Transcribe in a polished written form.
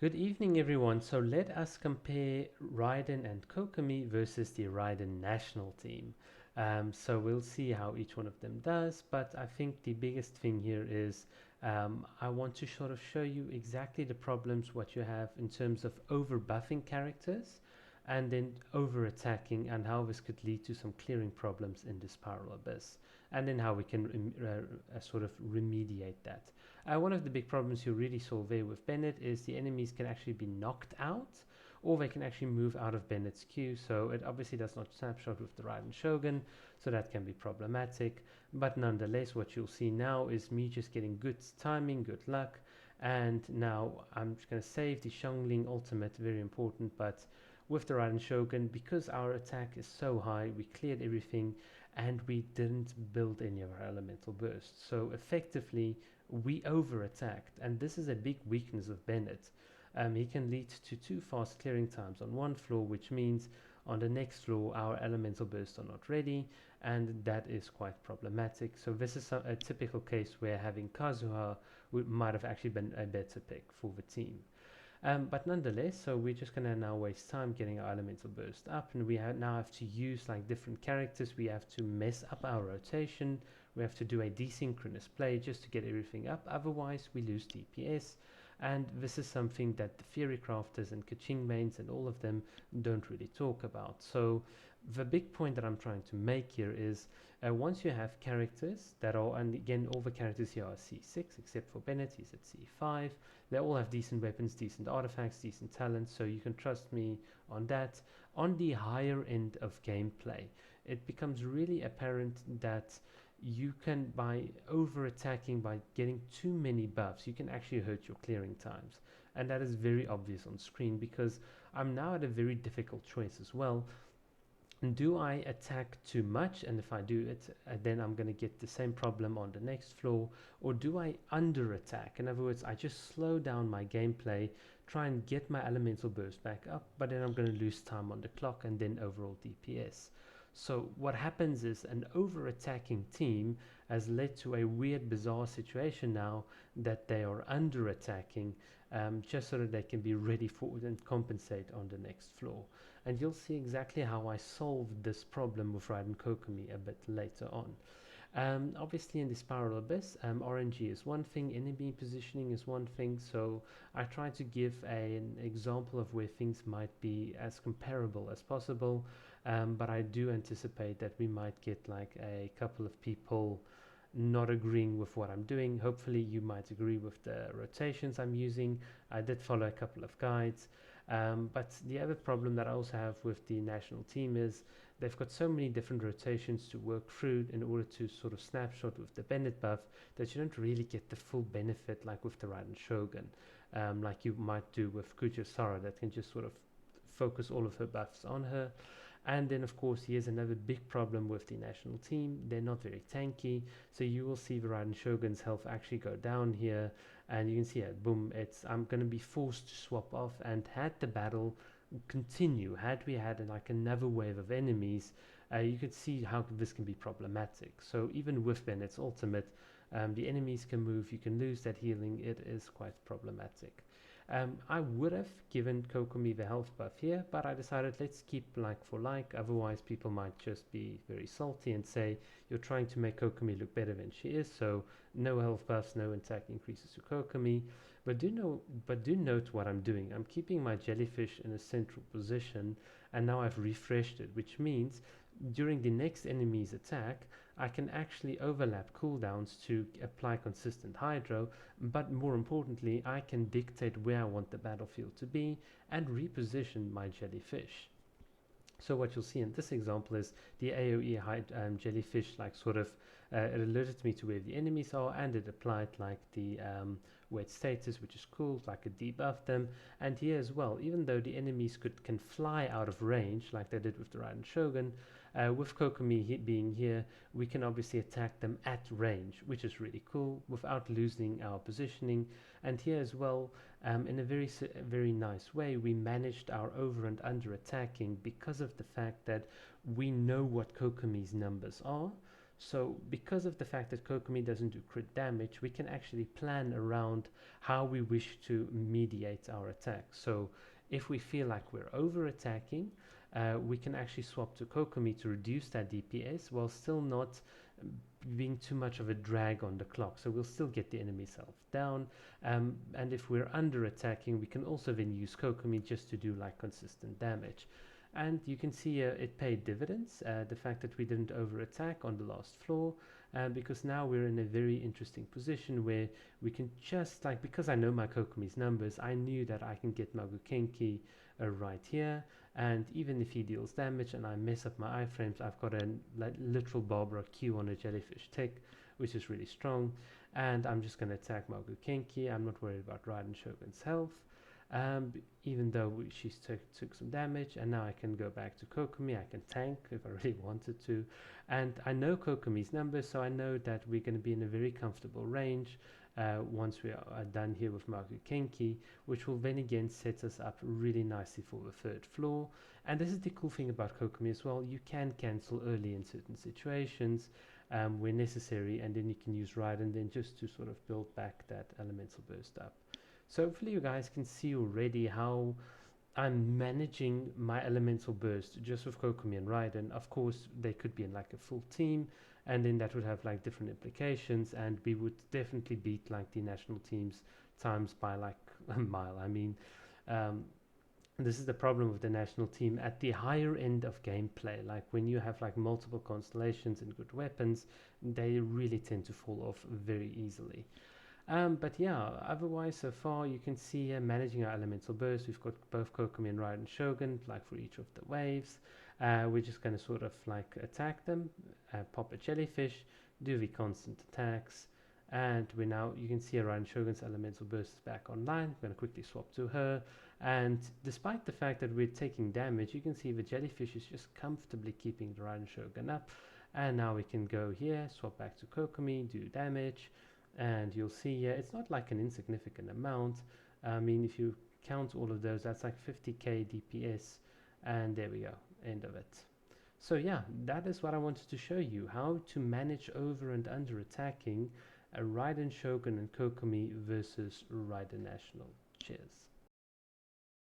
Good evening, everyone. So let us compare Raiden and Kokomi versus the Raiden national team. So we'll see how each one of them does, but I think the biggest thing here is I want to sort of show you exactly the problems what you have in terms of over buffing characters and then over attacking and how this could lead to some clearing problems in this Spiral Abyss and then how we can sort of remediate that. One of the big problems you really solve there with Bennett is the enemies can actually be knocked out or they can actually move out of Bennett's queue, so it obviously does not snapshot with the Raiden Shogun, so that can be problematic. But nonetheless, what you'll see now is me just getting good timing, good luck, and now I'm just going to save the Xiongling ultimate, very important, but with the Raiden Shogun, because our attack is so high, we cleared everything and we didn't build any of our elemental bursts. So effectively, we over attacked, and this is a big weakness of Bennett. He can lead to too fast clearing times on one floor, which means on the next floor our elemental bursts are not ready, and that is quite problematic. So this is a typical case where having Kazuha might have actually been a better pick for the team. But nonetheless, so we're just gonna now waste time getting our elemental burst up, and we now have to use like different characters. We have to mess up our rotation. We have to do a desynchronous play just to get everything up. Otherwise, we lose DPS. And this is something that the Fury Crafters and Kaching mains and all of them don't really talk about. So the big point that I'm trying to make here is once you have characters that are, and again all the characters here are C6 except for Bennett, he's at C5. They all have decent weapons, decent artifacts, decent talents, so you can trust me on that. On the higher end of gameplay, it becomes really apparent that you can, by over attacking, by getting too many buffs, you can actually hurt your clearing times, and that is very obvious on screen because I'm now at a very difficult choice as well. Do I attack too much, and if I do it, then I'm going to get the same problem on the next floor, or do I under attack? In other words, I just slow down my gameplay, try and get my elemental burst back up, but then I'm going to lose time on the clock and then overall DPS. So what happens is an over attacking team has led to a weird bizarre situation now that they are under attacking, just so that they can be ready for and compensate on the next floor. And you'll see exactly how I solved this problem with Raiden Kokomi a bit later on. Obviously in the Spiral Abyss, RNG is one thing, enemy positioning is one thing, so I try to give an example of where things might be as comparable as possible, but I do anticipate that we might get like a couple of people not agreeing with what I'm doing. Hopefully you might agree with the rotations I'm using. I did follow a couple of guides. But the other problem that I also have with the national team is they've got so many different rotations to work through in order to sort of snapshot with the Bennett buff that you don't really get the full benefit like with the Raiden Shogun, like you might do with Kujosara that can just sort of focus all of her buffs on her. And then of course here's another big problem with the national team. They're not very tanky, so you will see the Raiden Shogun's health actually go down here, and you can see it, boom, I'm going to be forced to swap off. And had the battle continue, had we had like another wave of enemies, you could see how this can be problematic. So even with Bennett's ultimate, the enemies can move, you can lose that healing, it is quite problematic. I would have given Kokomi the health buff here, but I decided let's keep like for like, otherwise people might just be very salty and say you're trying to make Kokomi look better than she is, so no health buffs, no attack increases to Kokomi. But do note what I'm doing. I'm keeping my jellyfish in a central position, and now I've refreshed it, which means during the next enemy's attack I can actually overlap cooldowns to apply consistent hydro, but more importantly I can dictate where I want the battlefield to be and reposition my jellyfish. So what you'll see in this example is the AoE jellyfish like sort of it alerted me to where the enemies are, and it applied like the wet status, which is cool, like it debuffed them. And here as well, even though the enemies can fly out of range like they did with the Raiden Shogun, with Kokomi being here, we can obviously attack them at range, which is really cool without losing our positioning. And here as well, in a very nice way, we managed our over and under attacking because of the fact that we know what Kokomi's numbers are. So because of the fact that Kokomi doesn't do crit damage, we can actually plan around how we wish to mediate our attack. So if we feel like we're over attacking, we can actually swap to Kokomi to reduce that DPS while still not being too much of a drag on the clock. So we'll still get the enemy's health down. And if we're under attacking, we can also then use Kokomi just to do like consistent damage. And you can see it paid dividends, the fact that we didn't over attack on the last floor, because now we're in a very interesting position where we can just, like, because I know my Kokomi's numbers, I knew that I can get Magukenki right here, and even if he deals damage and I mess up my iframes, I've got a literal Barbara Q on a jellyfish tick, which is really strong, and I'm just going to attack Magukenki. I'm not worried about Raiden Shogun's health. Even though she took some damage, and now I can go back to Kokomi. I can tank if I really wanted to, and I know Kokomi's numbers, so I know that we're going to be in a very comfortable range once we are done here with Magukenki, which will then again set us up really nicely for the third floor. And this is the cool thing about Kokomi as well, you can cancel early in certain situations where necessary, and then you can use Raiden then just to sort of build back that elemental burst up. So hopefully you guys can see already how I'm managing my elemental burst just with Kokomi and Raiden. Of course, they could be in like a full team, and then that would have like different implications, and we would definitely beat like the national teams times by like a mile. I mean, this is the problem with the national team at the higher end of gameplay. Like when you have like multiple constellations and good weapons, they really tend to fall off very easily. But yeah, otherwise so far you can see here managing our elemental burst. We've got both Kokomi and Raiden Shogun, like for each of the waves. We're just going to sort of like attack them, pop a jellyfish, do the constant attacks, and we now, you can see Raiden Shogun's elemental burst is back online. I'm going to quickly swap to her, and despite the fact that we're taking damage, you can see the jellyfish is just comfortably keeping the Raiden Shogun up. And now we can go here, swap back to Kokomi, do damage, and you'll see here it's not like an insignificant amount. I mean, if you count all of those, that's like 50k DPS, and there we go, end of it. So yeah, that is what I wanted to show you, how to manage over and under attacking a Raiden Shogun and Kokomi versus Raiden National. Cheers.